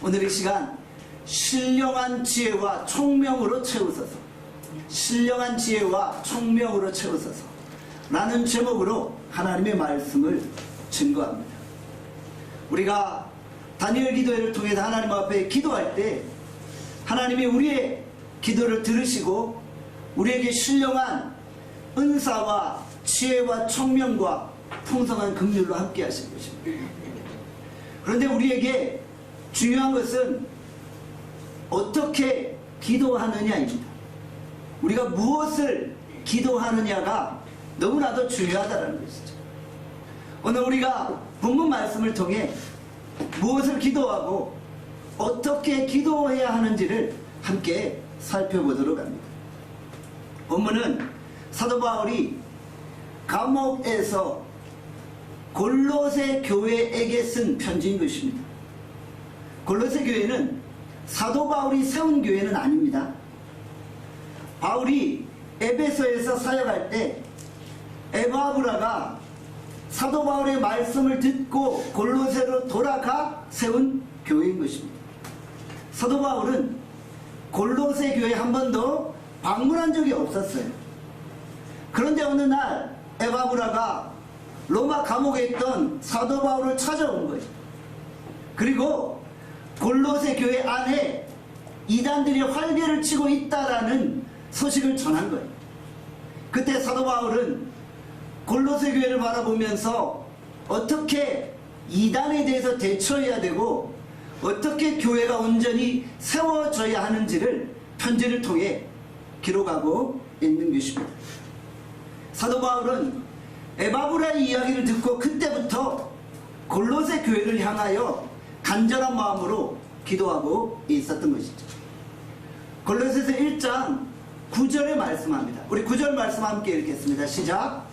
오늘 이 시간 신령한 지혜와 총명으로 채우소서, 신령한 지혜와 총명으로 채우소서 라는 제목으로 하나님의 말씀을 증거합니다. 우리가 다니엘 기도회를 통해서 하나님 앞에 기도할 때 하나님이 우리의 기도를 들으시고 우리에게 신령한 은사와 지혜와 총명과 풍성한 긍휼로 함께 하실 것입니다. 그런데 우리에게 중요한 것은 어떻게 기도하느냐입니다. 우리가 무엇을 기도하느냐가 너무나도 중요하다는 것이죠. 오늘 우리가 본문 말씀을 통해 무엇을 기도하고 어떻게 기도해야 하는지를 함께 살펴보도록 합니다. 본문은 사도 바울이 감옥에서 골로새 교회에게 쓴 편지인 것입니다. 골로새 교회는 사도 바울이 세운 교회는 아닙니다. 바울이 에베소에서 사역할 때 에바브라가 사도 바울의 말씀을 듣고 골로새로 돌아가 세운 교회인 것입니다. 사도 바울은 골로새 교회에 한 번도 방문한 적이 없었어요. 그런데 어느 날 에바브라가 로마 감옥에 있던 사도 바울을 찾아온 거예요. 그리고 골로새 교회 안에 이단들이 활개를 치고 있다라는 소식을 전한 거예요. 그때 사도 바울은 골로새 교회를 바라보면서 어떻게 이단에 대해서 대처해야 되고 어떻게 교회가 온전히 세워져야 하는지를 편지를 통해 기록하고 있는 것입니다. 사도 바울은 에바브라의 이야기를 듣고 그때부터 골로새 교회를 향하여 간절한 마음으로 기도하고 있었던 것이죠. 골로새서 1장 9절에 말씀합니다. 우리 9절 말씀 함께 읽겠습니다. 시작.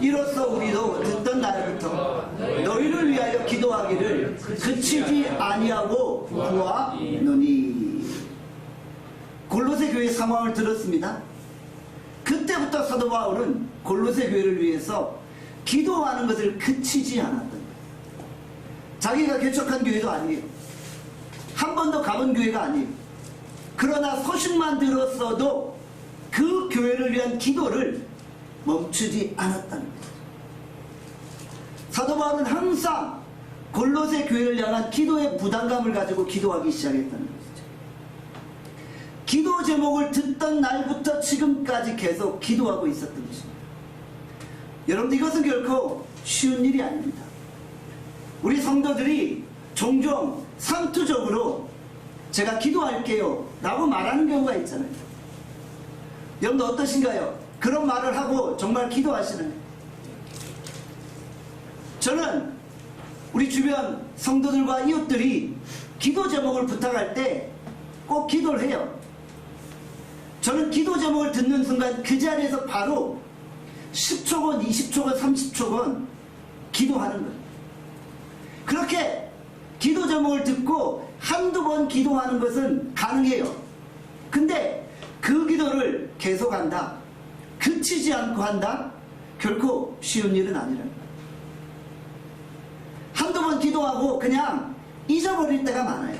이로써 우리도 듣던 날부터 너희를 위하여 기도하기를 그치지 아니하고 구하노니. 골로새 교회 상황을 들었습니다. 그때부터 사도 바울은 골로새 교회를 위해서 기도하는 것을 그치지 않았던 거예요. 자기가 개척한 교회도 아니에요. 한 번도 가본 교회가 아니에요. 그러나 소식만 들었어도 그 교회를 위한 기도를 멈추지 않았다는 거예요. 사도 바울은 항상 골로새 교회를 향한 기도의 부담감을 가지고 기도하기 시작했다는 것이죠. 기도 제목을 듣던 날부터 지금까지 계속 기도하고 있었던 것입니다. 여러분들, 이것은 결코 쉬운 일이 아닙니다. 우리 성도들이 종종 상투적으로 제가 기도할게요 라고 말하는 경우가 있잖아요. 여러분들 어떠신가요? 그런 말을 하고 정말 기도하시나요? 저는 우리 주변 성도들과 이웃들이 기도 제목을 부탁할 때 꼭 기도를 해요. 저는 기도 제목을 듣는 순간 그 자리에서 바로 10초건 20초건 30초건 기도하는 거예요. 그렇게 기도 제목을 듣고 한두 번 기도하는 것은 가능해요. 근데 그 기도를 계속한다, 그치지 않고 한다? 결코 쉬운 일은 아니라는 거예요. 한두 번 기도하고 그냥 잊어버릴 때가 많아요.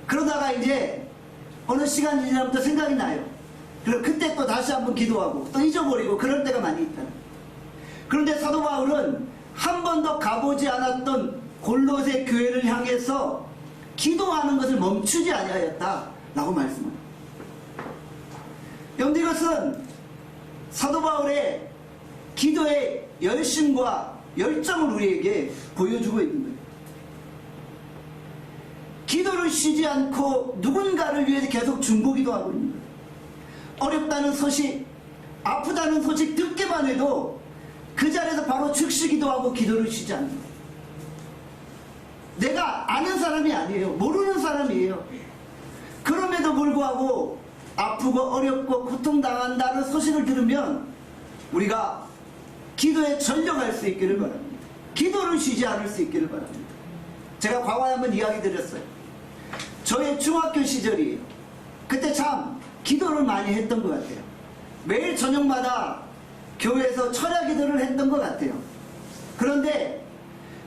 그러다가 이제 어느 시간이 지나면 또 생각이 나요. 그리고 그때 또 다시 한번 기도하고 또 잊어버리고 그럴 때가 많이 있다. 그런데 사도 바울은 한 번도 가보지 않았던 골로새 교회를 향해서 기도하는 것을 멈추지 아니하였다라고 말씀합니다. 여러분, 이것은 사도 바울의 기도의 열심과 열정을 우리에게 보여주고 있는 거예요. 기도를 쉬지 않고 누군가를 위해서 계속 중보기도하고 있는 거예요. 어렵다는 소식, 아프다는 소식 듣기만 해도 그 자리에서 바로 즉시 기도하고 기도를 쉬지 않는 거예요. 내가 아는 사람이 아니에요. 모르는 사람이에요. 그럼에도 불구하고 아프고 어렵고 고통당한다는 소식을 들으면 우리가 기도에 전력할 수 있기를 바랍니다. 기도를 쉬지 않을 수 있기를 바랍니다. 제가 과거에 한번 이야기 드렸어요. 저의 중학교 시절이에요. 그때 참 기도를 많이 했던 것 같아요. 매일 저녁마다 교회에서 철야 기도를 했던 것 같아요. 그런데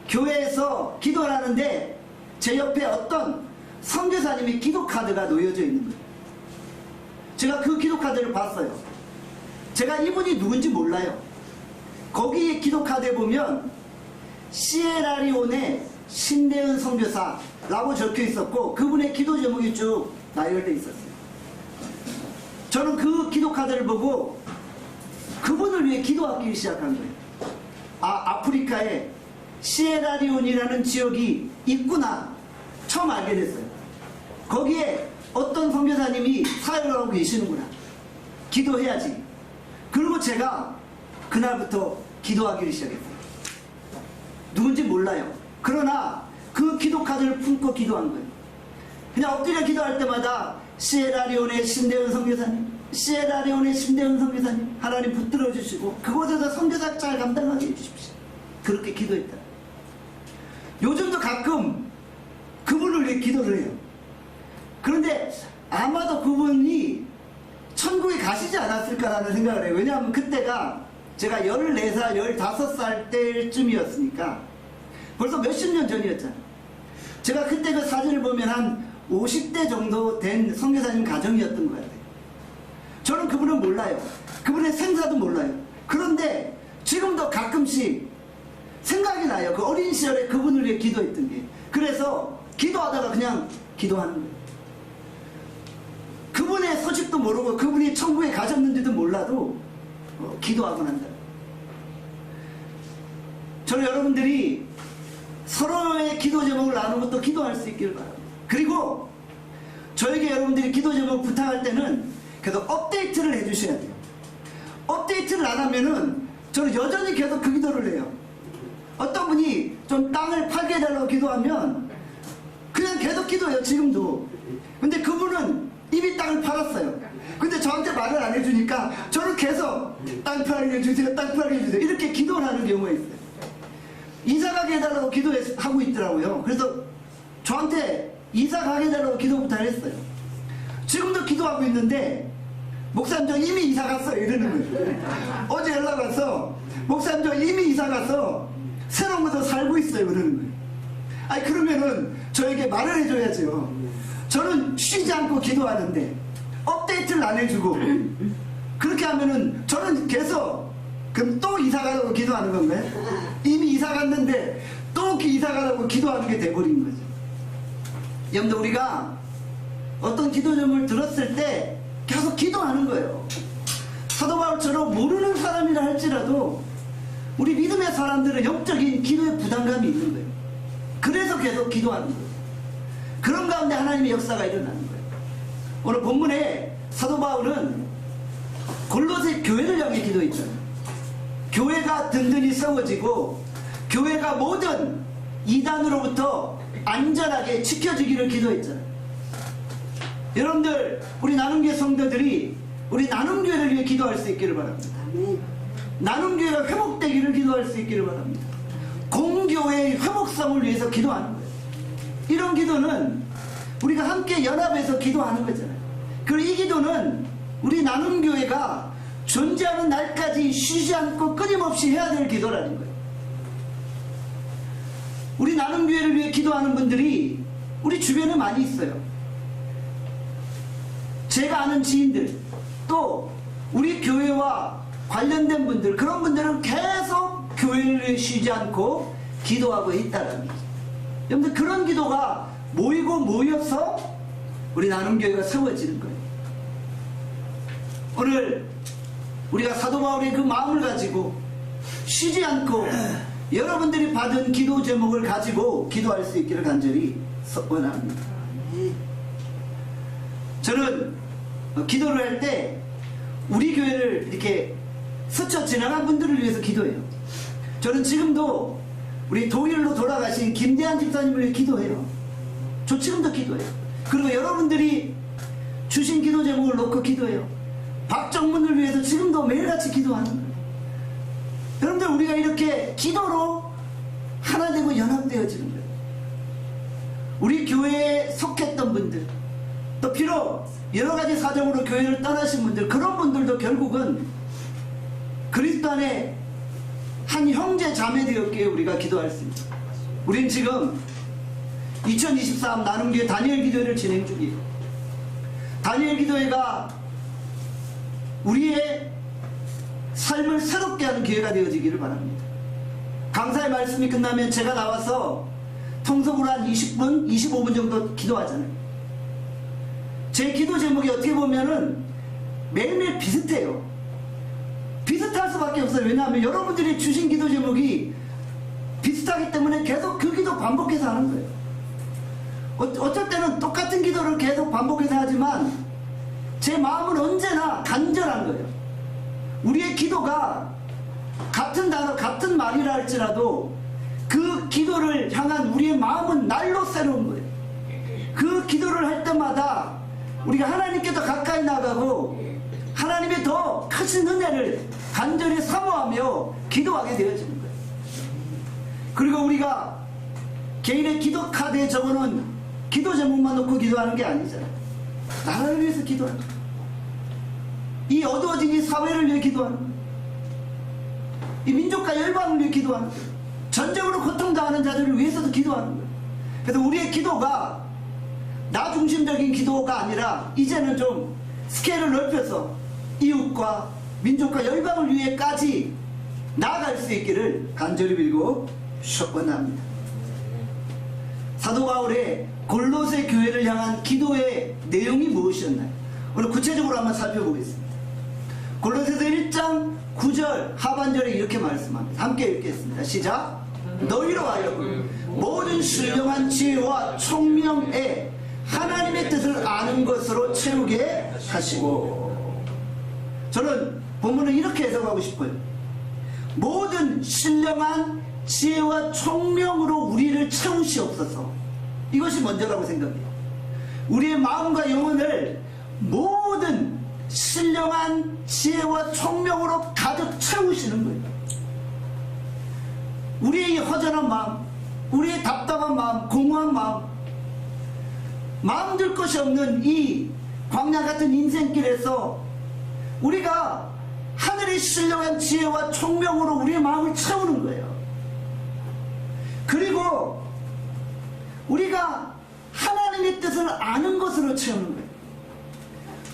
교회에서 기도를 하는데 제 옆에 어떤 선교사님의 기도카드가 놓여져 있는 거예요. 제가 그 기도카드를 봤어요. 제가 이분이 누군지 몰라요. 거기에 기도카드에 보면 시에라리온의 신대은 선교사라고 적혀 있었고 그분의 기도 제목이 쭉 나열되어 있었어요. 저는 그 기도카드를 보고 그분을 위해 기도하기 시작한 거예요. 아, 아프리카에 시에라리온이라는 지역이 있구나 처음 알게 됐어요. 거기에 어떤 선교사님이 사역을 하고 계시는구나. 기도해야지. 그리고 제가 그날부터 기도하기를 시작했어요. 누군지 몰라요. 그러나 그 기도카드를 품고 기도한 거예요. 그냥 엎드려 기도할 때마다 시에라리온의 신대은 선교사님, 시에라리온의 신대은 선교사님, 하나님 붙들어 주시고 그곳에서 선교사 잘 감당하게 해주십시오. 그렇게 기도했다. 요즘도 가끔 그분을 위해 기도를 해요. 그런데 아마도 그분이 천국에 가시지 않았을까라는 생각을 해요. 왜냐하면 그때가 제가 14살, 15살 때쯤이었으니까 벌써 몇십 년 전이었잖아요. 제가 그때 그 사진을 보면 한 50대 정도 된 선교사님 가정이었던 것 같아요. 저는 그분을 몰라요. 그분의 생사도 몰라요. 그런데 지금도 가끔씩 생각이 나요. 그 어린 시절에 그분을 위해 기도했던 게. 그래서 기도하다가 그냥 기도하는 거예요. 그분의 소식도 모르고 그분이 천국에 가셨는지도 몰라도 기도하고 난다. 저는 여러분들이 서로의 기도 제목을 나누고 또 기도할 수 있기를 바랍니다. 그리고 저에게 여러분들이 기도 제목 부탁할 때는 계속 업데이트를 해주셔야 돼요. 업데이트를 안 하면은 저는 여전히 계속 그 기도를 해요. 어떤 분이 좀 땅을 팔게 해달라고 기도하면 그냥 계속 기도해요. 지금도. 근데 그분은 이미 땅을 팔았어요. 근데 저한테 말을 안 해주니까 저는 계속 땅 팔게 해주세요, 땅 팔게 해주세요 이렇게 기도를 하는 경우가 있어요. 이사 가게 해달라고 기도하고 있더라고요. 그래서 저한테 이사 가게 해달라고 기도 부탁을 했어요. 지금도 기도하고 있는데 목사님 저 이미 이사 갔어요 이러는 거예요. 어제 연락 와서 목사님 저 이미 이사 가서 새로운 곳에서 살고 있어요 그러는 거예요. 아니 그러면은 저에게 말을 해줘야죠. 저는 쉬지 않고 기도하는데 업데이트를 안 해주고 그렇게 하면은 저는 계속 그럼 또 이사 가라고 기도하는 건가요? 이미 이사 갔는데 또 이사 가라고 기도하는 게 돼버린 거죠. 여러분들 우리가 어떤 기도 제목을 들었을 때 계속 기도하는 거예요. 사도 바울처럼 모르는 사람이라 할지라도 우리 믿음의 사람들은 영적인 기도의 부담감이 있는 거예요. 그래서 계속 기도하는 거예요. 그런 가운데 하나님의 역사가 일어나는 거예요. 오늘 본문에 사도 바울은 골로새 교회를 향해 기도했잖아요. 교회가 든든히 세워지고 교회가 모든 이단으로부터 안전하게 지켜지기를 기도했잖아요. 여러분들 우리 나눔교회 성도들이 우리 나눔교회를 위해 기도할 수 있기를 바랍니다. 나눔교회가 회복되기를 기도할 수 있기를 바랍니다. 공교회의 회복성을 위해서 기도하는 거예요. 이런 기도는 우리가 함께 연합해서 기도하는 거잖아요. 그리고 이 기도는 우리 나눔교회가 존재하는 날까지 쉬지 않고 끊임없이 해야 될 기도라는 거예요. 우리 나눔교회를 위해 기도하는 분들이 우리 주변에 많이 있어요. 제가 아는 지인들 또 우리 교회와 관련된 분들 그런 분들은 계속 교회를 위해 쉬지 않고 기도하고 있다는 거죠. 여러분들 그런 기도가 모여서 우리 나눔교회가 세워지는 거예요. 오늘 우리가 사도 바울의 그 마음을 가지고 쉬지 않고 여러분들이 받은 기도 제목을 가지고 기도할 수 있기를 간절히 원합니다. 저는 기도를 할 때 우리 교회를 이렇게 스쳐 지나간 분들을 위해서 기도해요. 저는 지금도 우리 독일로 돌아가신 김대한 집사님을 위해 기도해요. 저 지금도 기도해요. 그리고 여러분들이 주신 기도 제목을 놓고 기도해요. 박정문을 위해서 지금도 매일같이 기도하는 거예요. 여러분들 우리가 이렇게 기도로 하나 되고 연합되어지는 거예요. 우리 교회에 속했던 분들 또 비록 여러가지 사정으로 교회를 떠나신 분들 그런 분들도 결국은 그리스도 안에 한 형제 자매 되었기에 우리가 기도할 수 있습니다. 우린 지금 2023 나눔교회 다니엘 기도회를 진행 중이에요. 다니엘 기도회가 우리의 삶을 새롭게 하는 기회가 되어지기를 바랍니다. 강사의 말씀이 끝나면 제가 나와서 통속으로 한 20분, 25분 정도 기도하잖아요. 제 기도 제목이 어떻게 보면은 매일매일 비슷해요. 비슷할 수밖에 없어요. 왜냐하면 여러분들이 주신 기도 제목이 비슷하기 때문에 계속 그 기도 반복해서 하는 거예요. 어쩔 때는 똑같은 기도를 계속 반복해서 하지만 제 마음은 언제나 간절한 거예요. 우리의 기도가 같은 단어, 같은 말이라 할지라도 그 기도를 향한 우리의 마음은 날로 새로운 거예요. 그 기도를 할 때마다 우리가 하나님께 더 가까이 나가고 하나님의 더 크신 은혜를 간절히 사모하며 기도하게 되어지는 거예요. 그리고 우리가 개인의 기도 카드에 적어놓은 기도 제목만 놓고 기도하는 게 아니잖아요. 나라를 위해서 기도하는 거예요. 이 어두워진 이 사회를 위해 기도하는 거예요. 이 민족과 열방을 위해 기도하는 거예요. 전쟁으로 고통당하는 자들을 위해서도 기도하는 거예요. 그래서 우리의 기도가 나 중심적인 기도가 아니라 이제는 좀 스케일을 넓혀서 이웃과 민족과 열방을 위해까지 나아갈 수 있기를 간절히 빌고 축원합니다. 사도 바울의 골로새 교회를 향한 기도의 내용이 무엇이었나요? 오늘 구체적으로 한번 살펴보겠습니다. 골로새서 1장 9절 하반절에 이렇게 말씀합니다. 함께 읽겠습니다. 시작. 너희로 하여금 모든 신령한 지혜와 총명에 하나님의 뜻을 아는 것으로 채우게 하시고. 저는 본문을 이렇게 해석하고 싶어요. 모든 신령한 지혜와 총명으로 우리를 채우시옵소서. 이것이 먼저라고 생각해요. 우리의 마음과 영혼을 모든 신령한 지혜와 총명으로 가득 채우시는 거예요. 우리의 이 허전한 마음, 우리의 답답한 마음, 공허한 마음 들 것이 없는 이 광야 같은 인생길에서 우리가 하늘의 신령한 지혜와 총명으로 우리의 마음을 채우는 거예요. 그리고 우리가 하나님의 뜻을 아는 것으로 채우는 거예요.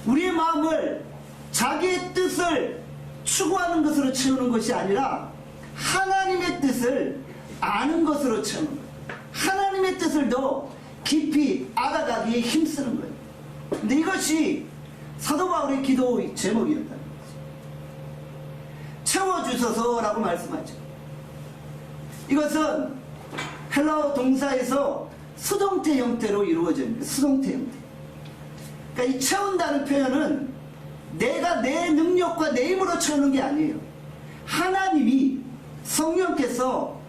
우리의 마음을 자기의 뜻을 추구하는 것으로 채우는 것이 아니라 하나님의 뜻을 아는 것으로 채우는 거예요. 하나님의 뜻을 더 깊이 알아가기에 힘쓰는 거예요. 근데 이것이 사도 바울의 기도 제목이었다는 거죠. 채워주소서라고 말씀하죠. 이것은 헬라어 동사에서 수동태 형태로 이루어집니다. 수동태 형태. 그러니까 이 채운다는 표현은 내가 내 능력과 내 힘으로 채우는 게 아니에요. 하나님이 성령께서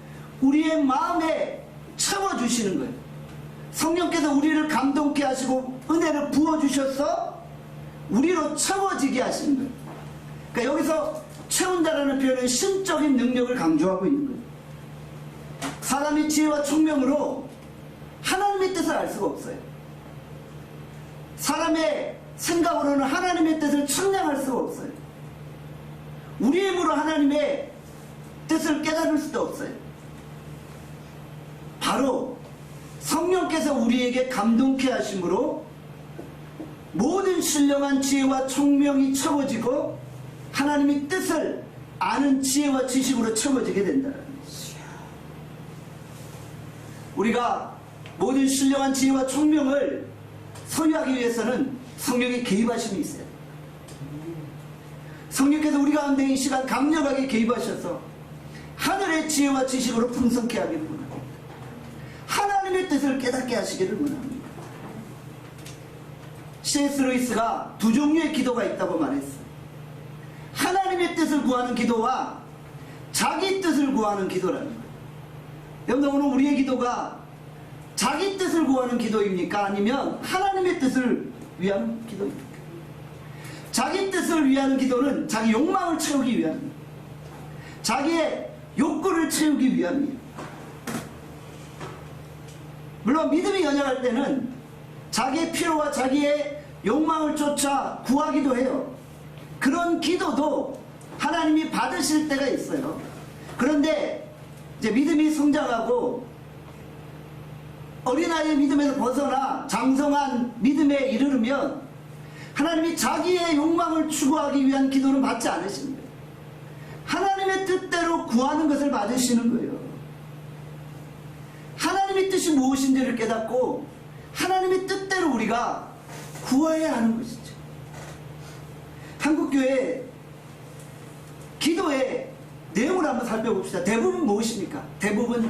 우리의 마음에 채워주시는 거예요. 성령께서 우리를 감동케 하시고 은혜를 부어주셔서 우리로 채워지게 하시는 거예요. 그러니까 여기서 채운다라는 표현은 신적인 능력을 강조하고 있는 거예요. 사람의 지혜와 총명으로 하나님의 뜻을 알 수가 없어요. 사람의 생각으로는 하나님의 뜻을 측량할 수가 없어요. 우리의 힘으로 하나님의 뜻을 깨달을 수도 없어요. 바로 성령께서 우리에게 감동케 하심으로 모든 신령한 지혜와 총명이 채워지고 하나님의 뜻을 아는 지혜와 지식으로 채워지게 된다는 것이죠. 우리가 모든 신령한 지혜와 총명을 소유하기 위해서는 성령의 개입하심이 있어요. 성령께서 우리 가운데 이 시간 강력하게 개입하셔서 하늘의 지혜와 지식으로 풍성케 하기를 원합니다. 하나님의 뜻을 깨닫게 하시기를 원합니다. C.S. 루이스가 두 종류의 기도가 있다고 말했어요. 하나님의 뜻을 구하는 기도와 자기 뜻을 구하는 기도라는 거예요. 여러분, 오늘 우리의 기도가 자기 뜻을 구하는 기도입니까? 아니면 하나님의 뜻을 위한 기도입니까? 자기 뜻을 위한 기도는 자기 욕망을 채우기 위함입니다. 자기의 욕구를 채우기 위함이에요. 물론 믿음이 연약할 때는 자기의 필요와 자기의 욕망을 쫓아 구하기도 해요. 그런 기도도 하나님이 받으실 때가 있어요. 그런데 이제 믿음이 성장하고 어린아이의 믿음에서 벗어나 장성한 믿음에 이르르면 하나님이 자기의 욕망을 추구하기 위한 기도는 받지 않으시는 거예요. 하나님의 뜻대로 구하는 것을 받으시는 거예요. 하나님의 뜻이 무엇인지를 깨닫고 하나님의 뜻대로 우리가 구해야 하는 것이죠. 한국교회 기도의 내용을 한번 살펴봅시다. 대부분 무엇입니까? 대부분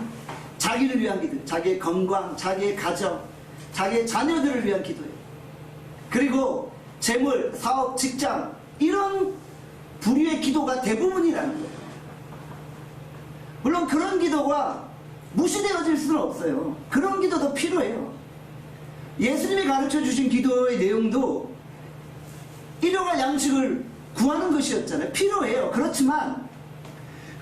자기를 위한 기도, 자기의 건강, 자기의 가정, 자기의 자녀들을 위한 기도예요. 그리고 재물, 사업, 직장 이런 부류의 기도가 대부분이라는 거예요. 물론 그런 기도가 무시되어질 수는 없어요. 그런 기도도 필요해요. 예수님이 가르쳐 주신 기도의 내용도 일용할 양식을 구하는 것이었잖아요. 필요해요. 그렇지만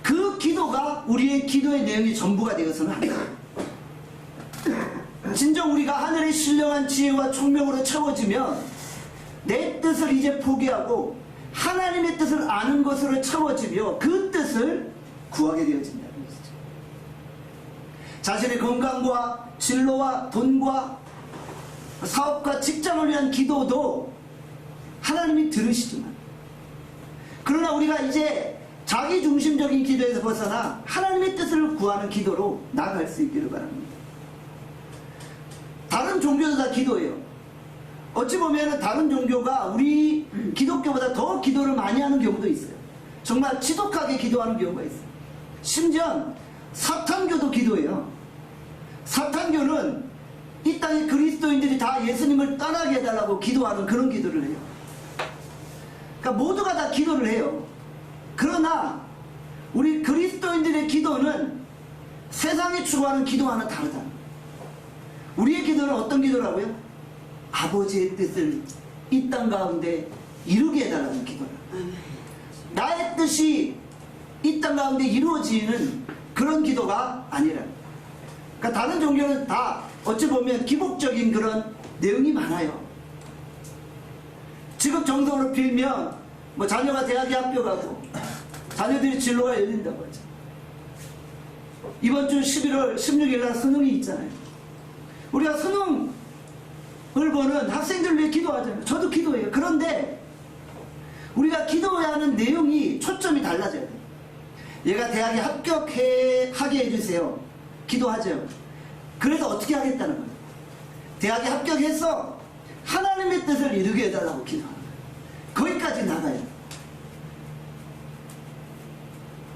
그 기도가 우리의 기도의 내용이 전부가 되어서는 안 돼요. 진정 우리가 하늘의 신령한 지혜와 총명으로 채워지면 내 뜻을 이제 포기하고 하나님의 뜻을 아는 것으로 채워지며 그 뜻을 구하게 되어진다는 것이죠. 자신의 건강과 진로와 돈과 사업과 직장을 위한 기도도 하나님이 들으시지만, 그러나 우리가 이제 자기중심적인 기도에서 벗어나 하나님의 뜻을 구하는 기도로 나아갈 수 있기를 바랍니다. 다른 종교도 다 기도해요. 어찌 보면 다른 종교가 우리 기독교보다 더 기도를 많이 하는 경우도 있어요. 정말 지독하게 기도하는 경우가 있어요. 심지어 사탄교도 기도해요. 사탄교는 이 땅의 그리스도인들이 다 예수님을 떠나게 해달라고 기도하는 그런 기도를 해요. 그러니까 모두가 다 기도를 해요. 그러나 우리 그리스도인들의 기도는 세상이 추구하는 기도와는 다르다. 우리의 기도는 어떤 기도라고요? 아버지의 뜻을 이 땅 가운데 이루게 해달라는 기도라. 나의 뜻이 이 땅 가운데 이루어지는 그런 기도가 아니라. 그러니까 다른 종교는 다 어찌 보면 기복적인 그런 내용이 많아요. 직업 정성으로 빌면 뭐 자녀가 대학에 합격하고 자녀들이 진로가 열린다고 하죠. 이번 주 11월 16일 날 수능이 있잖아요. 우리가 수능을 보는 학생들 위해 기도하잖아요. 저도 기도해요. 그런데 우리가 기도해야 하는 내용이 초점이 달라져야 돼요. 얘가 대학에 합격하게 해주세요. 기도하죠. 그래서 어떻게 하겠다는 거예요? 대학에 합격해서 하나님의 뜻을 이루게 해달라고 기도하는 거예요. 거기까지 나가요.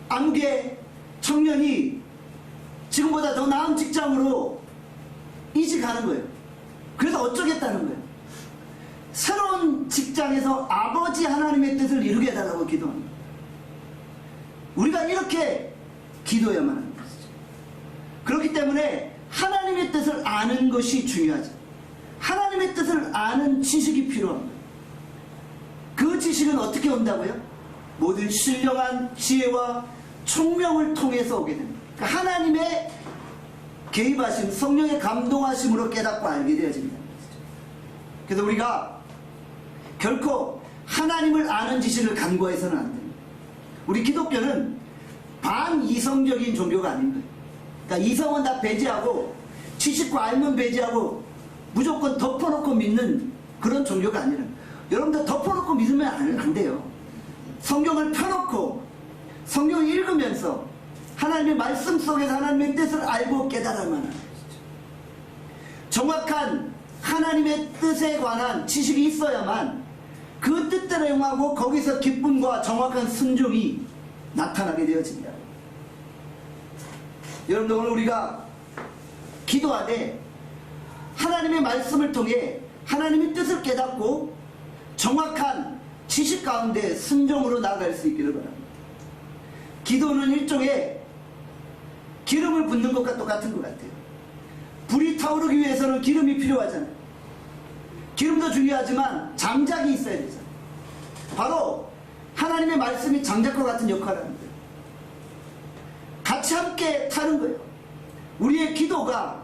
암계 청년이 지금보다 더 나은 직장으로 이직하는 거예요. 그래서 어쩌겠다는 거예요? 새로운 직장에서 아버지 하나님의 뜻을 이루게 해달라고 기도하는 거예요. 우리가 이렇게 기도해야만 하는 것이죠. 그렇기 때문에 하나님의 뜻을 아는 것이 중요하죠. 하나님의 뜻을 아는 지식이 필요한 거예요. 그 지식은 어떻게 온다고요? 모든 신령한 지혜와 총명을 통해서 오게 됩니다. 그러니까 하나님의 개입하심, 성령의 감동하심으로 깨닫고 알게 되어집니다. 그래서 우리가 결코 하나님을 아는 지식을 간과해서는 안 됩니다. 우리 기독교는 반이성적인 종교가 아닌 거예요. 그러니까 이성은 다 배제하고 지식과 알면 배제하고 무조건 덮어놓고 믿는 그런 종교가 아니라, 여러분들 덮어놓고 믿으면 안 돼요. 성경을 펴놓고 성경을 읽으면서 하나님의 말씀 속에서 하나님의 뜻을 알고 깨달아야만 하는 것이죠. 정확한 하나님의 뜻에 관한 지식이 있어야만 그 뜻대로 행하고 거기서 기쁨과 정확한 순종이 나타나게 되어집니다. 여러분들, 오늘 우리가 기도하되 하나님의 말씀을 통해 하나님의 뜻을 깨닫고 정확한 지식 가운데 순종으로 나아갈 수 있기를 바랍니다. 기도는 일종의 기름을 붓는 것과 똑같은 것 같아요. 불이 타오르기 위해서는 기름이 필요하잖아요. 기름도 중요하지만 장작이 있어야 되잖아요. 바로 하나님의 말씀이 장작과 같은 역할을 하는 거예요. 같이 함께 타는 거예요. 우리의 기도가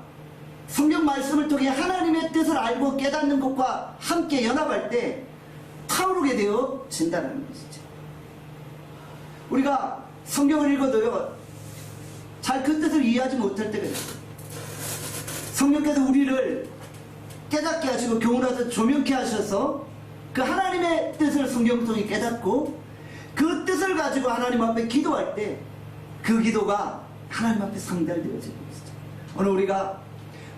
성경 말씀을 통해 하나님의 뜻을 알고 깨닫는 것과 함께 연합할 때 타오르게 되어진다는 것이죠. 우리가 성경을 읽어도요, 잘 그 뜻을 이해하지 못할 때가 있어요. 성령께서 우리를 깨닫게 하시고 교훈하셔서 조명케 하셔서 그 하나님의 뜻을 성경 통해 깨닫고 그 뜻을 가지고 하나님 앞에 기도할 때 그 기도가 하나님 앞에 상달되어지고 있어요. 오늘 우리가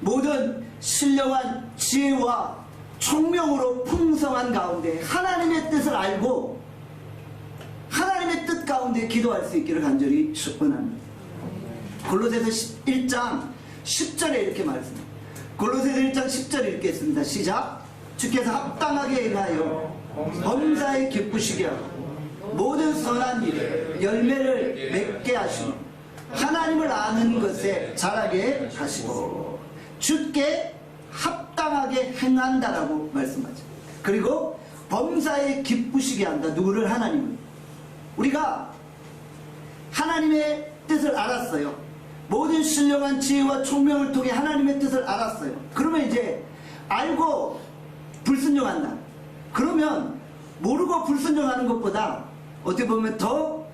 모든 신령한 지혜와 총명으로 풍성한 가운데 하나님의 뜻을 알고 하나님의 뜻 가운데 기도할 수 있기를 간절히 축원합니다. 골로새서 1장 10절에 이렇게 말씀합니다. 골로새서 1장 10절 읽겠습니다. 시작. 주께서 합당하게 행하여 범사에 기쁘시게 하고 모든 선한 일에 열매를 맺게 하시고 하나님을 아는 것에 자라게 하시고 주께 합당하게 행한다라고 말씀하죠. 그리고 범사에 기쁘시게 한다. 누구를? 하나님을. 우리가 하나님의 뜻을 알았어요. 모든 신령한 지혜와 총명을 통해 하나님의 뜻을 알았어요. 그러면 이제 알고 불순종한다. 그러면 모르고 불순종하는 것보다 어떻게 보면 더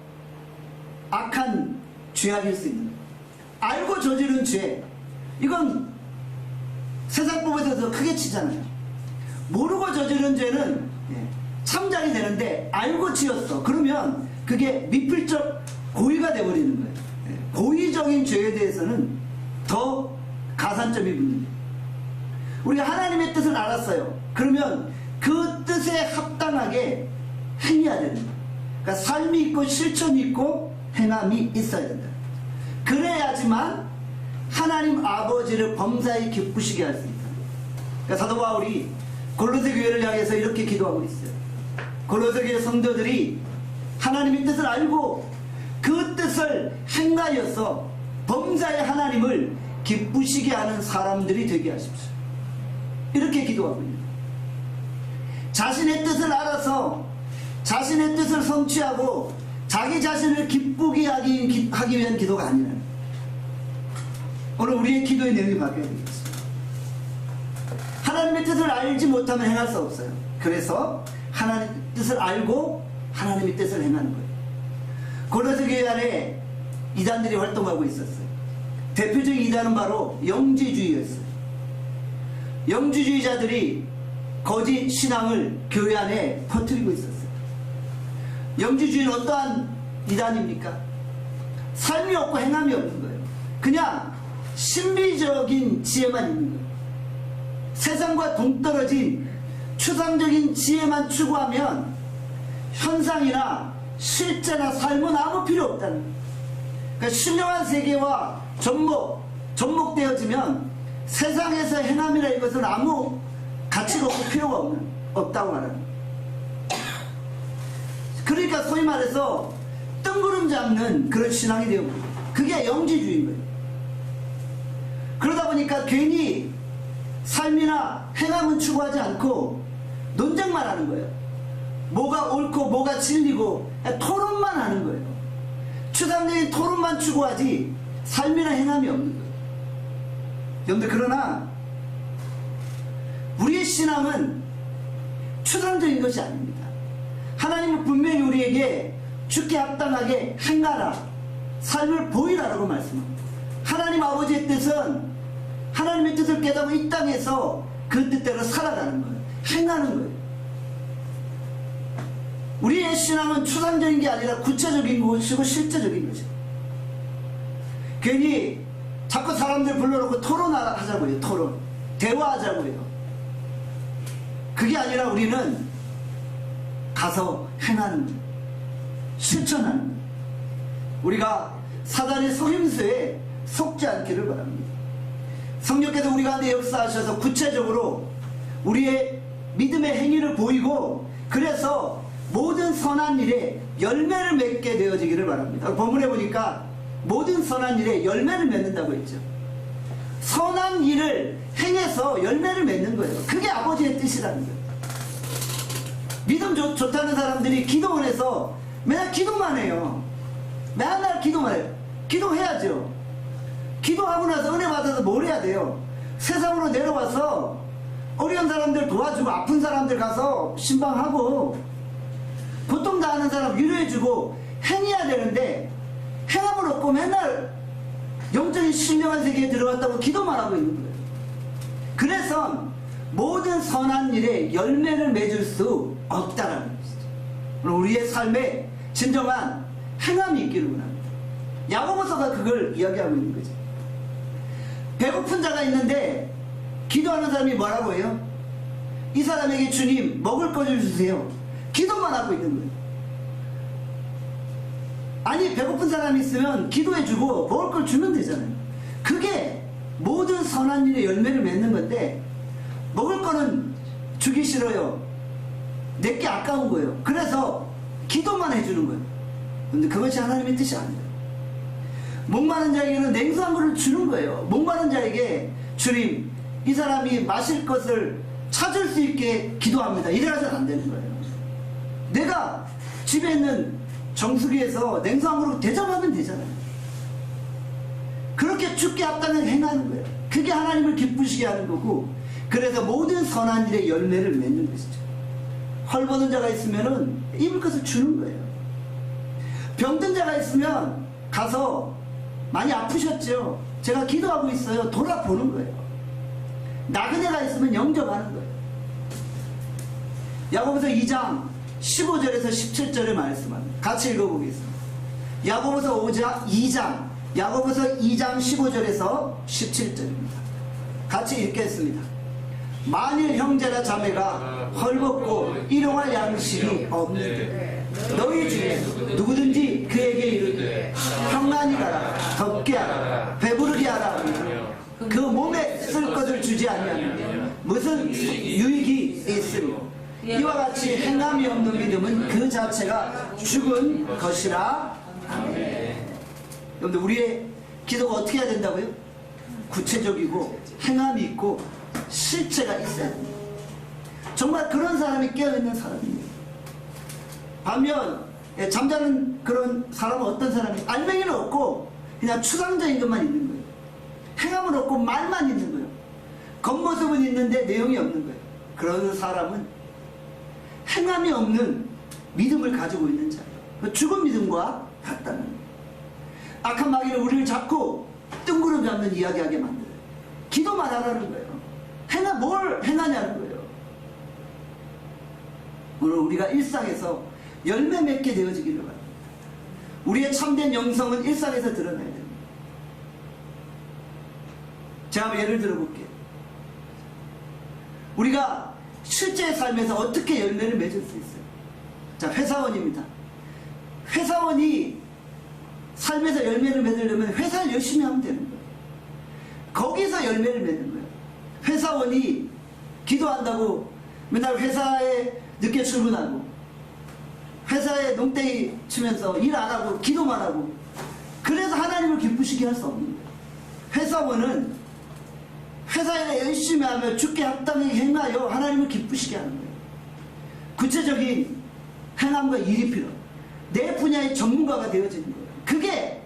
악한 죄악일 수 있는 거예요. 알고 저지른 죄, 이건 세상법에서 더 크게 치잖아요. 모르고 저지른 죄는 참작이 되는데 알고 지었어. 그러면 그게 미필적 고의가 되어버리는 거예요. 고의적인 죄에 대해서는 더 가산점이 붙는 거예요. 우리가 하나님의 뜻을 알았어요. 그러면 그 뜻에 합당하게 행해야 되는 거예요. 그러니까 삶이 있고 실천이 있고 행함이 있어야 된다. 그래야지만 하나님 아버지를 범사에 기쁘시게 할 수 있다. 그러니까 사도 바울이 골로새 교회를 향해서 이렇게 기도하고 있어요. 골로새 교회 성도들이 하나님의 뜻을 알고 그 뜻을 행하여서 범사에 하나님을 기쁘시게 하는 사람들이 되게 하십시오. 이렇게 기도하고 있는 거예요. 자신의 뜻을 알아서 자신의 뜻을 성취하고 자기 자신을 기쁘게 하기 위한 기도가 아니라 오늘 우리의 기도의 내용이 바뀌어야 되겠습니다. 하나님의 뜻을 알지 못하면 행할 수 없어요. 그래서 하나님의 뜻을 알고 하나님의 뜻을 행하는 거예요. 골로새 교회 안에 이단들이 활동하고 있었어요. 대표적인 이단은 바로 영지주의였어요. 영지주의자들이 거짓 신앙을 교회 안에 퍼뜨리고 있었어요. 영지주의는 어떠한 이단입니까? 삶이 없고 행함이 없는 거예요. 그냥 신비적인 지혜만 있는 거예요. 세상과 동떨어진 추상적인 지혜만 추구하면 현상이나 실제나 삶은 아무 필요 없다는 거예요. 그러니까 신령한 세계와 접목되어지면 세상에서 행함이라 이것은 아무 가치가 없고 필요가 없다고 말하는 거예요. 그러니까 소위 말해서 뜬구름 잡는 그런 신앙이 되어버려요. 그게 영지주의인 거예요. 그러다 보니까 괜히 삶이나 행함은 추구하지 않고 논쟁만 하는 거예요. 뭐가 옳고 뭐가 진리고 토론만 하는 거예요. 추상적인 토론만 추구하지 삶이나 행함이 없는 거예요. 여러분들, 그러나 우리의 신앙은 추상적인 것이 아닙니다. 하나님은 분명히 우리에게 주께 합당하게 행하라, 삶을 보이라라고 말씀합니다. 하나님 아버지의 뜻은 하나님의 뜻을 깨닫고 이 땅에서 그 뜻대로 살아가는 거예요. 행하는 거예요. 우리의 신앙은 추상적인 게 아니라 구체적인 것이고 실제적인 것이고, 괜히 자꾸 사람들 불러놓고 토론하자고요. 토론, 대화하자고요. 그게 아니라 우리는 가서 행하는 거예요. 실천하는 거예요. 우리가 사단의 속임수에 속지 않기를 바랍니다. 성령께서 우리 가운데 역사하셔서 구체적으로 우리의 믿음의 행위를 보이고, 그래서 모든 선한 일에 열매를 맺게 되어지기를 바랍니다. 본문에 보니까 모든 선한 일에 열매를 맺는다고 했죠. 선한 일을 행해서 열매를 맺는 거예요. 그게 아버지의 뜻이라는 거예요. 믿음 좋다는 사람들이 기도원에서 맨날 기도만 해요. 맨날 기도만 해요. 기도해야죠. 기도하고 나서 은혜 받아서 뭘 해야 돼요? 세상으로 내려와서 어려운 사람들 도와주고 아픈 사람들 가서 신방하고 고통 당하는 사람 위로해주고 행해야 되는데, 행함을 없고 맨날 영적인 신령한 세계에 들어갔다고 기도만 하고 있는 거예요. 그래서 모든 선한 일에 열매를 맺을 수 없다라는 것이죠. 우리의 삶에 진정한 행함이 있기를 원합니다. 야고보서가 그걸 이야기하고 있는 거죠. 배고픈 자가 있는데 기도하는 사람이 뭐라고 해요? 이 사람에게 주님 먹을 것을 주세요. 기도만 하고 있는 거예요. 아니 배고픈 사람이 있으면 기도해주고 먹을 걸 주면 되잖아요. 그게 모든 선한 일에 열매를 맺는 건데 먹을 거는 주기 싫어요. 내게 아까운 거예요. 그래서 기도만 해주는 거예요. 근데 그것이 하나님의 뜻이 아니에요. 목마른 자에게는 냉수한 물을 주는 거예요. 목마른 자에게 주님 이 사람이 마실 것을 찾을 수 있게 기도합니다. 이래가지고는 안 되는 거예요. 내가 집에 있는 정수기에서 냉수한 물을 대접하면 되잖아요. 그렇게 죽게 합당하게 행하는 거예요. 그게 하나님을 기쁘시게 하는 거고, 그래서 모든 선한 일에 열매를 맺는 것이죠. 헐벗은 자가 있으면은 입을 것을 주는 거예요. 병든 자가 있으면 가서 많이 아프셨죠? 제가 기도하고 있어요. 돌아보는 거예요. 나그네가 있으면 영접하는 거예요. 야고보서 2장 15절에서 17절의 말씀합니다. 같이 읽어보겠습니다. 야고보서 2장 15절에서 17절입니다. 같이 읽겠습니다. 만일 형제나 자매가 헐벗고 일용할 양식이 없는데 너희 중에 누구든지 그에게 이르되 평안히 가라, 덥게 하라, 배부르게 하라 그 몸에 쓸 것을 주지 아니하면 무슨 유익이 있으며 이와 같이 행함이 없는 믿음은 그 자체가 죽은 것이라. 아멘. 여러분들 우리의 기도가 어떻게 해야 된다고요? 구체적이고 행함이 있고 실체가 있어야 됩니다. 정말 그런 사람이 깨어있는 사람입니다. 반면 잠자는 그런 사람은 어떤 사람이 알맹이는 없고 그냥 추상적인 것만 있는 거예요. 행함은 없고 말만 있는 거예요. 겉모습은 있는데 내용이 없는 거예요. 그런 사람은 행함이 없는 믿음을 가지고 있는 자예요. 죽은 믿음과 같다는 거예요. 악한 마귀는 우리를 자꾸 뜬구름 잡는 이야기하게 만들어요. 기도만 하라는 거예요. 뭘 행하냐는 거예요. 오늘 우리가 일상에서 열매 맺게 되어지기를 바랍니다. 우리의 참된 영성은 일상에서 드러나야 됩니다. 제가 한번 예를 들어볼게요. 우리가 실제 삶에서 어떻게 열매를 맺을 수 있어요? 자, 회사원입니다. 회사원이 삶에서 열매를 맺으려면 회사를 열심히 하면 되는 거예요. 거기서 열매를 맺는 거예요. 회사원이 기도한다고 맨날 회사에 늦게 출근하고 회사에 농땡이 치면서 일 안 하고 기도만 하고 그래서 하나님을 기쁘시게 할 수 없는 거예요. 회사원은 회사에 열심히 하며 주께 합당하게 행하여 하나님을 기쁘시게 하는 거예요. 구체적인 행함과 일이 필요해요. 내 분야의 전문가가 되어지는 거예요. 그게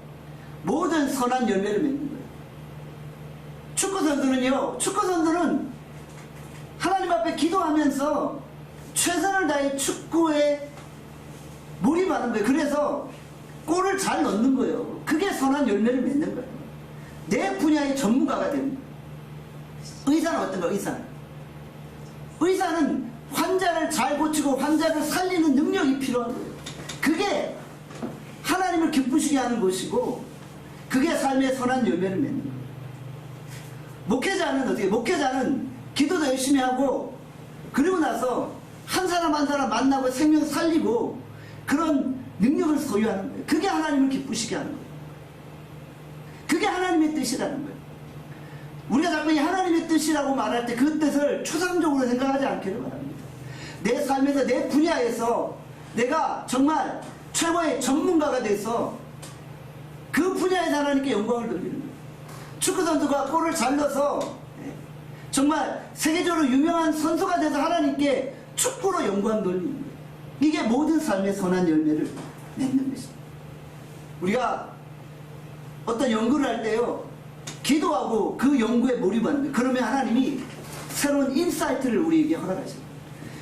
모든 선한 열매를 맺는 거예요. 축구선수는요, 축구선수는 하나님 앞에 기도하면서 최선을 다해 축구에 몰입하는 거예요. 그래서 골을 잘 넣는 거예요. 그게 선한 열매를 맺는 거예요. 내 분야의 전문가가 되는 거예요. 의사는 어떤가? 의사는 환자를 잘 고치고 환자를 살리는 능력이 필요한 거예요. 그게 하나님을 기쁘시게 하는 것이고 그게 삶의 선한 열매를 맺는 거예요. 목회자는 어떻게? 목회자는 기도도 열심히 하고 그리고 나서 한 사람 한 사람 만나고 생명 살리고 그런 능력을 소유하는 거예요. 그게 하나님을 기쁘시게 하는 거예요. 그게 하나님의 뜻이라는 거예요. 우리가 자꾸 이 하나님의 뜻이라고 말할 때 그 뜻을 추상적으로 생각하지 않기를 바랍니다. 내 삶에서 내 분야에서 내가 정말 최고의 전문가가 돼서 그 분야에서 하나님께 영광을 돌리는 거예요. 축구선수가 골을 잘 넣어서 정말 세계적으로 유명한 선수가 돼서 하나님께 축구로 영광 돌리는 거예요. 이게 모든 삶의 선한 열매를 맺는 것입니다. 우리가 어떤 연구를 할 때요, 기도하고 그 연구에 몰입하는 거예요. 그러면 하나님이 새로운 인사이트를 우리에게 허락하십니다.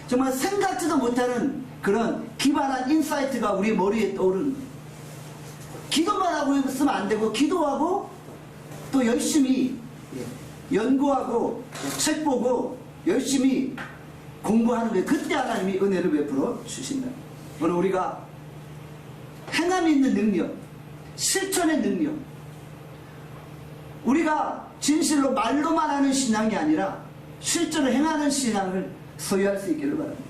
정말 생각지도 못하는 그런 기발한 인사이트가 우리 머리에 떠오르는 거예요. 기도만 하고 있으면 안 되고 기도하고 또 열심히 연구하고 책 보고 열심히 공부하는 거예요. 그때 하나님이 은혜를 베풀어 주신다. 오늘 우리가 행함이 있는 능력, 실천의 능력, 우리가 진실로 말로만 하는 신앙이 아니라 실제로 행하는 신앙을 소유할 수 있기를 바랍니다.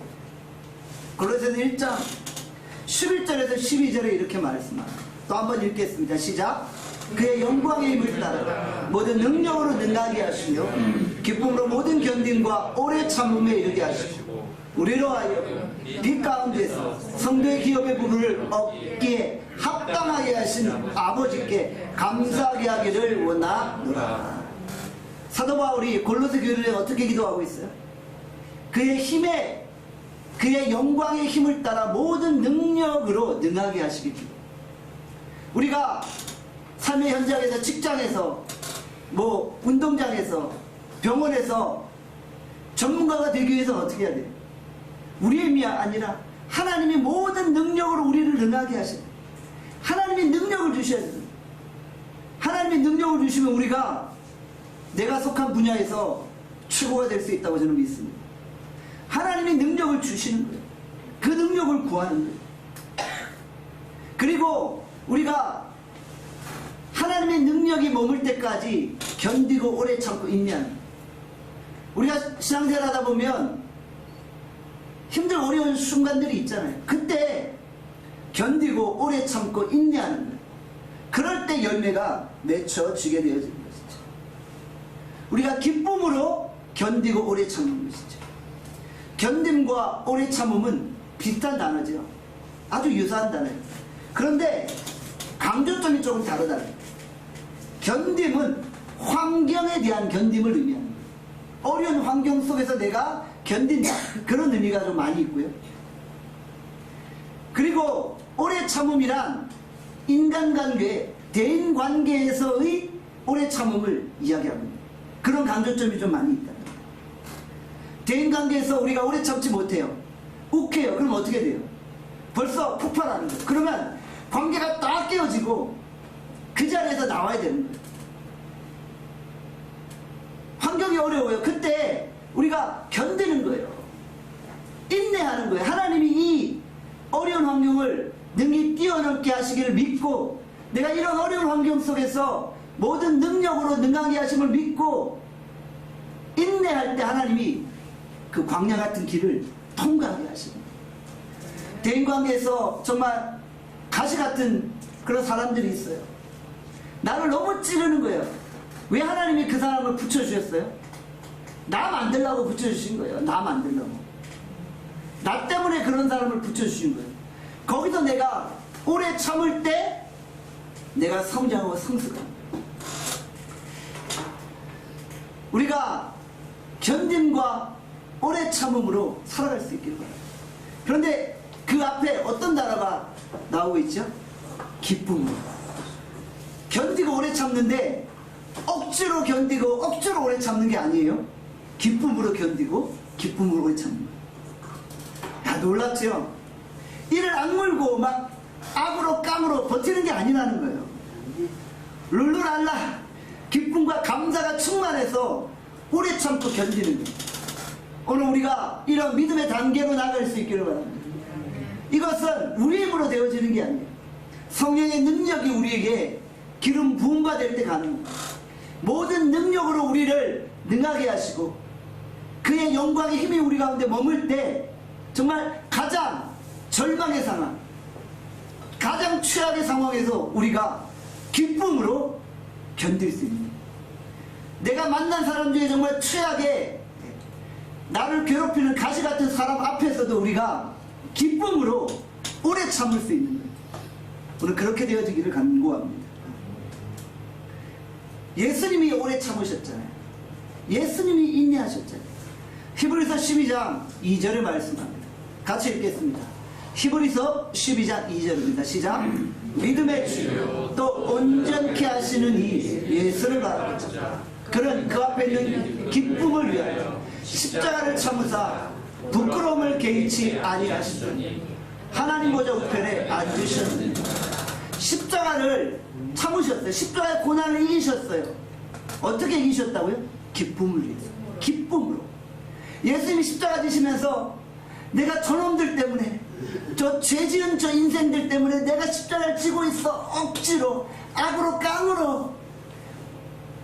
골로새서 1장 11절에서 12절에 이렇게 말씀합니다. 또 한번 읽겠습니다. 시작. 그의 영광의 힘을 따라 모든 능력으로 능하게 하시며 기쁨으로 모든 견딤과 오래 참음에 이르게 하시고 우리로 하여 빛 가운데서 성도의 기업의 부를 얻기에 합당하게 하신 아버지께 감사하게 하기를 원하노라. 사도 바울이 골로새 교회를 어떻게 기도하고 있어요? 그의 힘에, 그의 영광의 힘을 따라 모든 능력으로 능하게 하시기 기도. 우리가 삶의 현장에서, 직장에서, 운동장에서, 병원에서 전문가가 되기 위해서는 어떻게 해야 돼요? 우리의 힘이 아니라 하나님이 모든 능력으로 우리를 능하게 하셔요. 하나님이 능력을 주셔야 돼요. 하나님이 능력을 주시면 우리가 내가 속한 분야에서 최고가 될 수 있다고 저는 믿습니다. 하나님이 능력을 주시는 거예요. 그 능력을 구하는 거예요. 그리고 우리가 하나님의 능력이 머물 때까지 견디고 오래 참고 인내하는 거예요. 우리가 신앙생활 하다 보면 힘들고 어려운 순간들이 있잖아요. 그때 견디고 오래 참고 인내하는 거예요. 그럴 때 열매가 맺혀지게 되어지는 것이죠. 우리가 기쁨으로 견디고 오래 참는 것이죠. 견딤과 오래 참음은 비슷한 단어죠. 아주 유사한 단어예요. 그런데 강조점이 조금 다르다. 견딤은 환경에 대한 견딤을 의미하는 거예요. 어려운 환경 속에서 내가 견딘다, 그런 의미가 좀 많이 있고요. 그리고 오래 참음이란 인간관계, 대인관계에서의 오래 참음을 이야기합니다. 그런 강조점이 좀 많이 있다. 대인관계에서 우리가 오래 참지 못해요. 욱해요. 그럼 어떻게 돼요? 벌써 폭발하는 거예요. 그러면 관계가 딱 깨어지고 그 자리에서 나와야 되는 거예요. 환경이 어려워요. 그때 우리가 견디는 거예요. 인내하는 거예요. 하나님이 이 어려운 환경을 능히 뛰어넘게 하시기를 믿고, 내가 이런 어려운 환경 속에서 모든 능력으로 능하게 하심을 믿고 인내할 때 하나님이 그 광야 같은 길을 통과하게 하십니다. 대인관계에서 정말 가시 같은 그런 사람들이 있어요. 나를 너무 찌르는 거예요. 왜 하나님이 그 사람을 붙여주셨어요? 나 만들려고 붙여주신 거예요. 나 만들려고. 나 때문에 그런 사람을 붙여주신 거예요. 거기서 내가 오래 참을 때 내가 성장하고 성숙합니다. 우리가 견딤과 오래 참음으로 살아갈 수 있기를 바랍니다. 그런데 그 앞에 어떤 단어가 나오고 있죠? 기쁨으로. 견디고 오래 참는데 억지로 견디고 억지로 오래 참는 게 아니에요. 기쁨으로 견디고 기쁨으로 오래 참는 거예요. 야, 놀랍죠? 이를 악물고 막 악으로 깡으로 버티는 게 아니라는 거예요. 룰루랄라 기쁨과 감사가 충만해서 오래 참고 견디는 거예요. 오늘 우리가 이런 믿음의 단계로 나갈 수 있기를 바랍니다. 이것은 우리 힘으로 되어지는 게 아니에요. 성령의 능력이 우리에게 기름 부음과 될 때 가는 거예요. 모든 능력으로 우리를 능하게 하시고 그의 영광의 힘이 우리 가운데 머물 때 정말 가장 절망의 상황, 가장 최악의 상황에서 우리가 기쁨으로 견딜 수 있는 거예요. 내가 만난 사람 중에 정말 최악의 나를 괴롭히는 가시 같은 사람 앞에서도 우리가 기쁨으로 오래 참을 수 있는 거예요. 오늘 그렇게 되어지기를 간구합니다. 예수님이 오래 참으셨잖아요. 예수님이 인내하셨잖아요. 히브리서 12장 2절에 말씀합니다. 같이 읽겠습니다. 히브리서 12장 2절입니다. 시작. 믿음의 주 또 온전케 하시는 이 예수를 바라보자. 그는 그 앞에 있는 기쁨을 위하여 십자가를 참으사 부끄러움을 개의치 아니하시더니 하나님 보좌 우편에 앉으셨느니. 십자가를 참으셨어요. 십자가의 고난을 이기셨어요. 어떻게 이기셨다고요? 기쁨을 위해서. 기쁨으로. 예수님이 십자가 지시면서 내가 저놈들 때문에, 저 죄지은 저 인생들 때문에 내가 십자가를 지고 있어. 억지로, 악으로, 깡으로.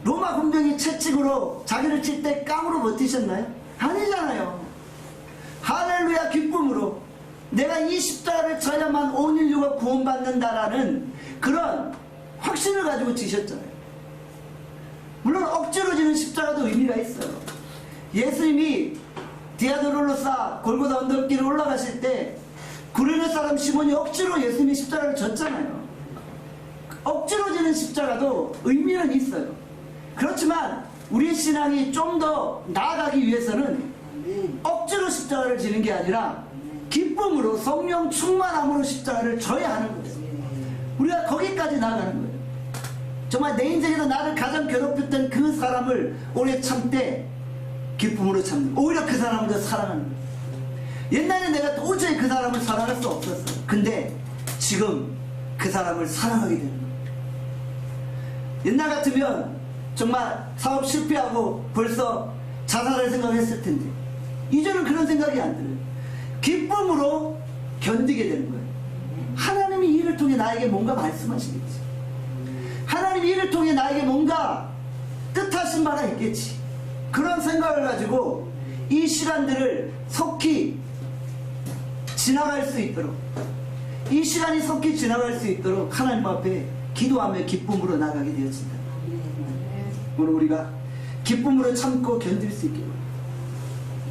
로마 군병이 채찍으로 자기를 칠 때 깡으로 버티셨나요? 아니잖아요. 할렐루야. 기쁨으로 내가 이 십자가를 져야만 온 인류가 구원받는다라는 그런 확신을 가지고 지셨잖아요. 물론 억지로 지는 십자가도 의미가 있어요. 예수님이 디아도롤로사 골고다 언덕길을 올라가실 때 구레네 사람 시몬이 억지로 예수님이 십자가를 졌잖아요. 억지로 지는 십자가도 의미는 있어요. 그렇지만 우리의 신앙이 좀 더 나아가기 위해서는 억지로 십자가를 지는 게 아니라 기쁨으로 성령 충만함으로 십자가를 져야 하는 거예요. 우리가 거기까지 나아가는 거예요. 정말 내 인생에서 나를 가장 괴롭혔던 그 사람을 오래 참되 기쁨으로 참는 거예요. 오히려 그 사람을 더 사랑하는 거예요. 옛날에 내가 도저히 그 사람을 사랑할 수 없었어요. 근데 지금 그 사람을 사랑하게 되는 거예요. 옛날 같으면 정말 사업 실패하고 벌써 자살할 생각했을 텐데 이제는 그런 생각이 안 들어요. 기쁨으로 견디게 되는 거예요. 하나님이 이를 통해 나에게 뭔가 말씀하시겠지. 하나님이 이를 통해 나에게 뭔가 뜻하신 바가 있겠지. 그런 생각을 가지고 이 시간들을 속히 지나갈 수 있도록, 이 시간이 속히 지나갈 수 있도록 하나님 앞에 기도하며 기쁨으로 나가게 되어진다. 오늘 우리가 기쁨으로 참고 견딜 수 있게,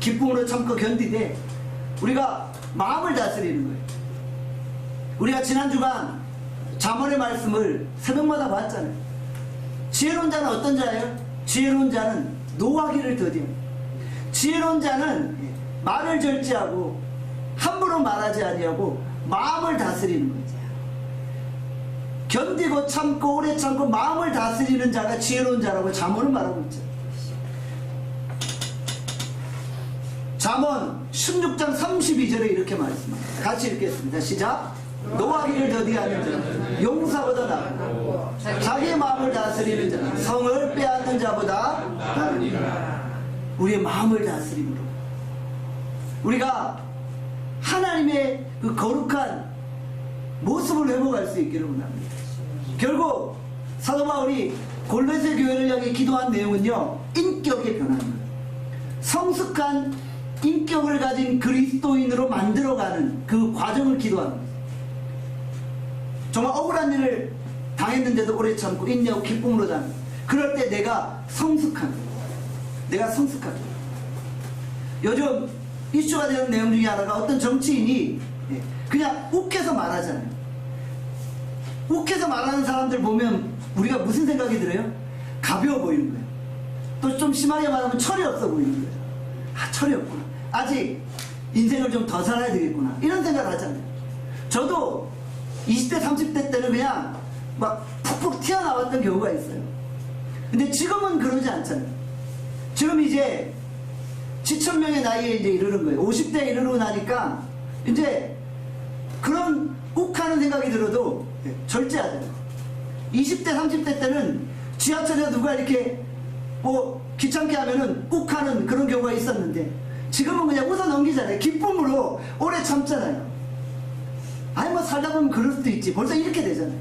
기쁨으로 참고 견디되 우리가 마음을 다스리는 거예요. 우리가 지난 주간 잠언의 말씀을 새벽마다 봤잖아요. 지혜로운 자는 어떤 자예요? 지혜로운 자는 노하기를 더디어. 지혜로운 자는 말을 절제하고 함부로 말하지 아니하고 마음을 다스리는 거죠. 견디고 참고 오래 참고 마음을 다스리는 자가 지혜로운 자라고 잠언을 말하고 있죠. 잠언 16장 32절에 이렇게 말씀합니다. 같이 읽겠습니다. 시작. 노하기를 더디하는 자는 용사보다 낫고 자기의 마음을 다스리는 자는 성을 빼앗는 자보다 나으니라. 우리의 마음을 다스림으로 우리가 하나님의 그 거룩한 모습을 회복할 수 있기를 원합니다. 결국 사도 바울이 골로새 교회를 향해 기도한 내용은요, 인격의 변화입니다. 성숙한 인격을 가진 그리스도인으로 만들어가는 그 과정을 기도합니다. 정말 억울한 일을 당했는데도 오래 참고 인내하고 기쁨으로 사는, 그럴 때 내가 성숙한 거예요. 내가 성숙한 거예요. 요즘 이슈가 되는 내용 중에 하나가 어떤 정치인이 그냥 욱해서 말하잖아요. 욱해서 말하는 사람들 보면 우리가 무슨 생각이 들어요? 가벼워 보이는 거예요. 또 좀 심하게 말하면 철이 없어 보이는 거예요. 아, 철이 없구나. 아직 인생을 좀 더 살아야 되겠구나. 이런 생각을 하잖아요. 저도 20대 30대 때는 그냥 막 푹푹 튀어나왔던 경우가 있어요. 근데 지금은 그러지 않잖아요. 지금 이제 지천명의 나이에 이제 이르는 거예요. 50대에 이르고 나니까 이제 그런 욱하는 생각이 들어도 절제하잖아요. 20대 30대 때는 지하철에서 누가 이렇게 뭐 귀찮게 하면은 욱하는 그런 경우가 있었는데 지금은 그냥 웃어 넘기잖아요. 기쁨으로 오래 참잖아요. 아니 뭐 살다 보면 그럴 수도 있지. 벌써 이렇게 되잖아요.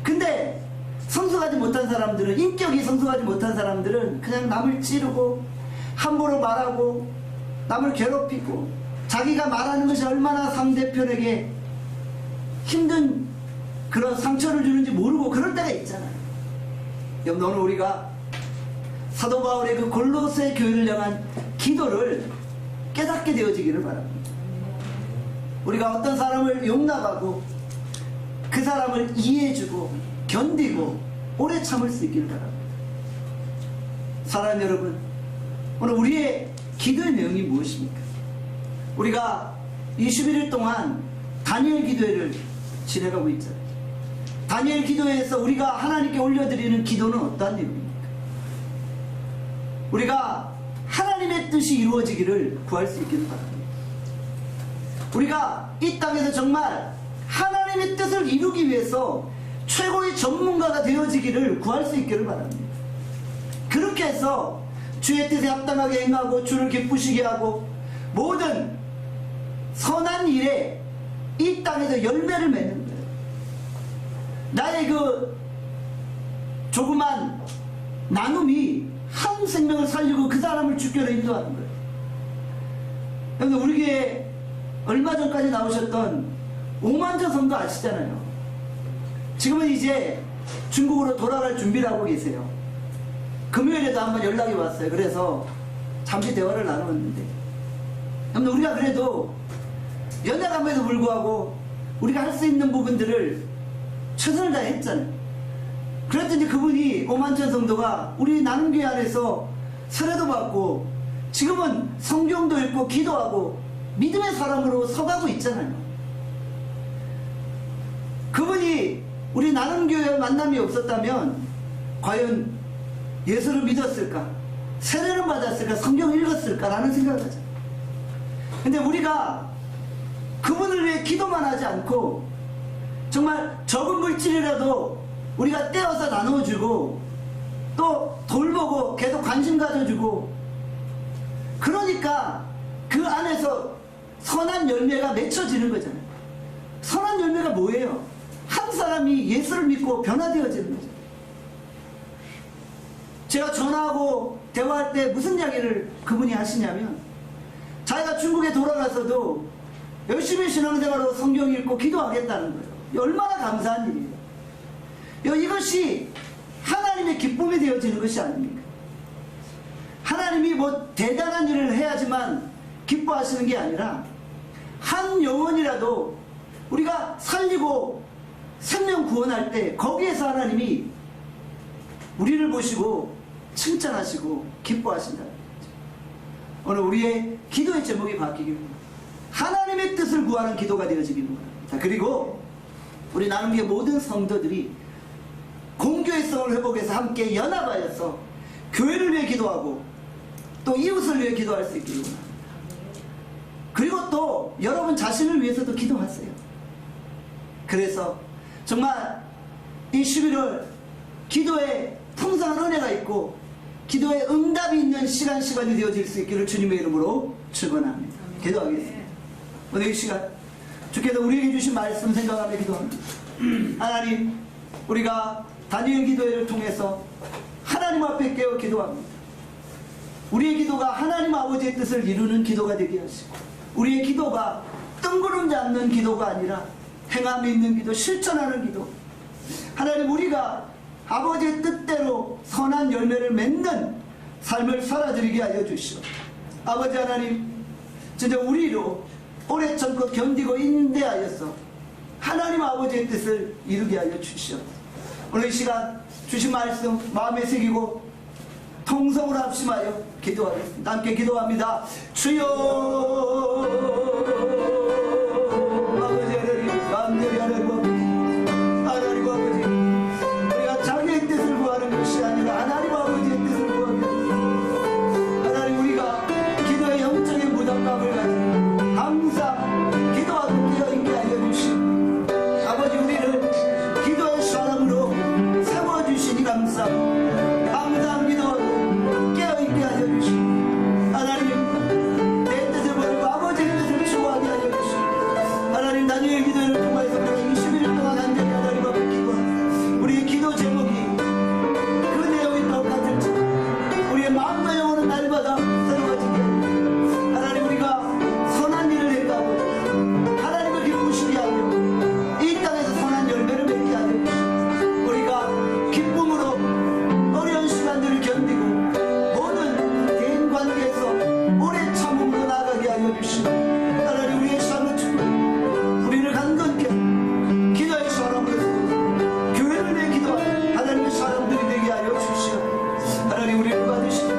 근데 성숙하지 못한 사람들은, 인격이 성숙하지 못한 사람들은 그냥 남을 찌르고 함부로 말하고 남을 괴롭히고 자기가 말하는 것이 얼마나 상대편에게 힘든 그런 상처를 주는지 모르고 그럴 때가 있잖아요. 여러분, 오늘 우리가 사도 바울의 그 골로새 교회를 향한 기도를 깨닫게 되어지기를 바랍니다. 우리가 어떤 사람을 용납하고 그 사람을 이해해주고 견디고 오래 참을 수 있기를 바랍니다. 사랑하는 여러분, 오늘 우리의 기도의 내용이 무엇입니까? 우리가 21일 동안 다니엘 기도회를 지내가고 있잖아요. 다니엘 기도회에서 우리가 하나님께 올려드리는 기도는 어떠한 내용입니까? 우리가 하나님의 뜻이 이루어지기를 구할 수 있기를 바랍니다. 우리가 이 땅에서 정말 하나님의 뜻을 이루기 위해서 최고의 전문가가 되어지기를 구할 수 있기를 바랍니다. 그렇게 해서 주의 뜻에 합당하게 행하고 주를 기쁘시게 하고 모든 선한 일에 이 땅에서 열매를 맺는 거예요. 나의 그 조그만 나눔이 한 생명을 살리고 그 사람을 주께로 인도하는 거예요. 여러분, 우리 교회 얼마 전까지 나오셨던 오만저 성도 아시잖아요. 지금은 이제 중국으로 돌아갈 준비를 하고 계세요. 금요일에도 한번 연락이 왔어요. 그래서 잠시 대화를 나눴는데, 여러분, 우리가 그래도 연약함에도 불구하고 우리가 할 수 있는 부분들을 최선을 다했잖아요. 그랬더니 그분이 오만천 성도가 우리 나눔교회 안에서 세례도 받고 지금은 성경도 읽고 기도하고 믿음의 사람으로 서가고 있잖아요. 그분이 우리 나눔교회 만남이 없었다면 과연 예수를 믿었을까? 세례를 받았을까? 성경을 읽었을까? 라는 생각을 하죠. 근데 우리가 그분을 위해 기도만 하지 않고 정말 적은 물질이라도 우리가 떼어서 나눠주고 또 돌보고 계속 관심 가져주고, 그러니까 그 안에서 선한 열매가 맺혀지는 거잖아요. 선한 열매가 뭐예요? 한 사람이 예수를 믿고 변화되어지는 거죠. 제가 전화하고 대화할 때 무슨 이야기를 그분이 하시냐면, 자기가 중국에 돌아가서도 열심히 신앙생활로 성경 읽고 기도하겠다는 거예요. 얼마나 감사한 일이에요. 이것이 하나님의 기쁨이 되어지는 것이 아닙니까? 하나님이 뭐 대단한 일을 해야지만 기뻐하시는 게 아니라 한 영혼이라도 우리가 살리고 생명 구원할 때 거기에서 하나님이 우리를 보시고 칭찬하시고 기뻐하신다. 오늘 우리의 기도의 제목이 바뀌기를 하나님의 뜻을 구하는 기도가 되어지기를 바랍니다. 그리고 우리 나눔교회 모든 성도들이 공교회성을 회복해서 함께 연합하여서 교회를 위해 기도하고 또 이웃을 위해 기도할 수 있기를 원합니다. 그리고 또 여러분 자신을 위해서도 기도하세요. 그래서 정말 이 11월 기도에 풍성한 은혜가 있고 기도에 응답이 있는 시간이 되어질 수 있기를 주님의 이름으로 축원합니다. 기도하겠습니다. 오늘 이 시간 주께서 우리에게 주신 말씀 생각하며 기도합니다. 하나님, 우리가 다니엘 기도회를 통해서 하나님 앞에 깨어 기도합니다. 우리의 기도가 하나님 아버지의 뜻을 이루는 기도가 되게 하시고, 우리의 기도가 뜬구름 잡는 기도가 아니라 행함이 있는 기도, 실천하는 기도, 하나님, 우리가 아버지의 뜻대로 선한 열매를 맺는 삶을 살아드리게 하여 주시오. 아버지 하나님, 진짜 우리로 오래 참고 견디고 인내하여서 하나님 아버지의 뜻을 이루게 하여 주시오. 오늘 이 시간 주신 말씀 마음에 새기고 통성으로 합심하여 기도하겠습니다. 함께 기도합니다. 주여, 아버지 하나님, 마음대로 하나님 아버지, 하나님 아버지, 우리가 자기의 뜻을 구하는 것이 아니라 하나님 아버지의 뜻을 구하며, 하나님, 우리가 기도의 영적인 부담감을 가지고 항상 기도하고 깨어있게 하여 주시고, 아버지, 우리를 기도의 사람으로 세워주시니 감사합니다. 항상 기도하고 깨어있게 하여 주시고, 하나님, 내 뜻을 버리고 아버지의 뜻을 추구하게 하여 주시고, 하나님, 다니엘 기도를 통해서 우리가 21일 동안 간절히 하나님 앞에 기도합니다. 우리의 기도 제목이 그 내용이 똑같을지 우리의 마음과 영혼은 날마다 새로워지게, 하나님, 우리가 선한 일을 행하고 하나님을 기쁘시게 하며 이 땅에서 선한 열매를 맺게 하여 주시고, 우리가 기쁨으로 어려운 시간들을 견디고 모든 대인 관계에서 오래 참음으로 나아가게 하여 주시고, 하나님, 우리의 삶을 축복, 우리를 간건케 기도의 사람으로 교회를 위해 기도하는 하나님의 사람들이 되게 하여 주시오. 하나님, 우리를 받으시고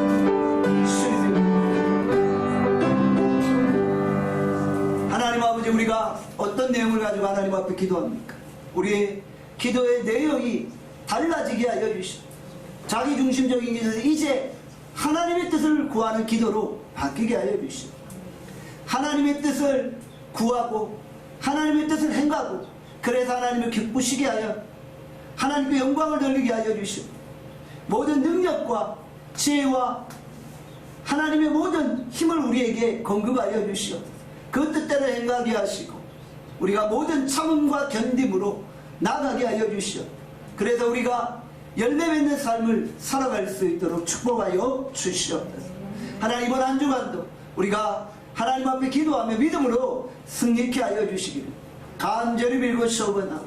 하나님 아버지, 우리가 어떤 내용을 가지고 하나님 앞에 기도합니까? 우리의 기도의 내용이 달라지게 하여 주시오. 자기중심적인 기도에서 이제 하나님의 뜻을 구하는 기도로 바뀌게 하여 주시오. 하나님의 뜻을 구하고 하나님의 뜻을 행하고, 그래서 하나님을 기쁘시게 하여 하나님께 영광을 돌리게 하여 주시오. 모든 능력과 지혜와 하나님의 모든 힘을 우리에게 공급하여 주시옵소서. 그 뜻대로 행하게 하시고 우리가 모든 참음과 견딤으로 나가게 하여 주시옵소서. 그래서 우리가 열매 맺는 삶을 살아갈 수 있도록 축복하여 주시옵소서. 하나님, 이번 한 주간도 우리가 하나님 앞에 기도하며 믿음으로 승리케 하여 주시기를 간절히 빌고 소원하고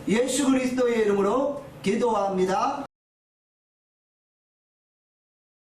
예수 그리스도의 이름으로 기도합니다.